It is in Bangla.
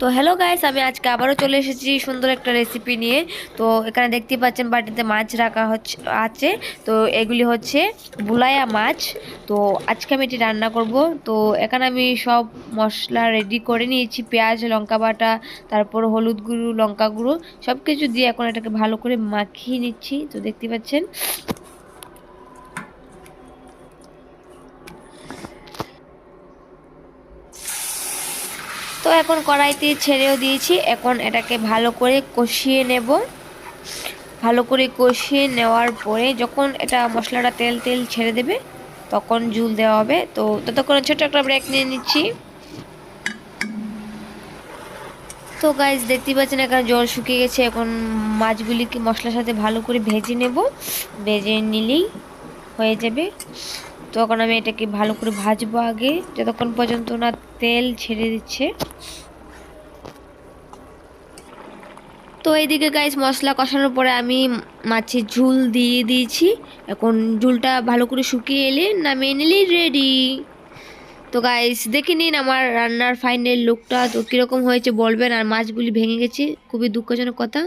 তো হ্যালো গাইস, আমি আজকে আবারও চলে এসেছি সুন্দর একটা রেসিপি নিয়ে। তো এখানে দেখতেই পাচ্ছেন বাটিতে মাছ রাখা আছে। তো এগুলি হচ্ছে বুলায়া মাছ। তো আজকে আমি এটি রান্না করব। তো এখানে আমি সব মশলা রেডি করে নিয়েছি, পেঁয়াজ, লঙ্কা বাটা, তারপর হলুদ গুঁড়ো, লঙ্কা গুঁড়ো সব কিছু দিয়ে এখন এটাকে ভালো করে মাখিয়ে নিচ্ছি। তো দেখতে পাচ্ছেন। তো এখন কড়াইতে ছেড়েও দিয়েছি, এখন এটাকে ভালো করে কষিয়ে নেব। ভালো করে কষিয়ে নেওয়ার পরে যখন এটা মশলাটা তেল তেল ছেড়ে দেবে তখন ঝুল দেওয়া হবে। তো ততক্ষণ ছোট একটা ব্রেক নিয়ে নিচ্ছি। তো গাইস দেখতেই পাচ্ছেন এখানে জল শুকিয়ে গেছে। এখন মাছগুলিকে মশলার সাথে ভালো করে ভেজে নেব। ভেজে নিলেই হয়ে যাবে। তো এখন আমি এটাকে ভালো করে ভাজবো আগে, যতক্ষণ পর্যন্ত না তেল ছেড়ে দিচ্ছে। তো এইদিকে গাইস মশলা কষানোর পরে আমি মাছের ঝুল দিয়ে দিয়েছি। এখন ঝুলটা ভালো করে শুকিয়ে এলে নামিয়ে নিলেই রেডি। তো গাইস দেখে নিন আমার রান্নার ফাইনাল লুকটা। তো কীরকম হয়েছে বলবেন। আর মাছগুলি ভেঙে গেছে, খুবই দুঃখজনক কথা।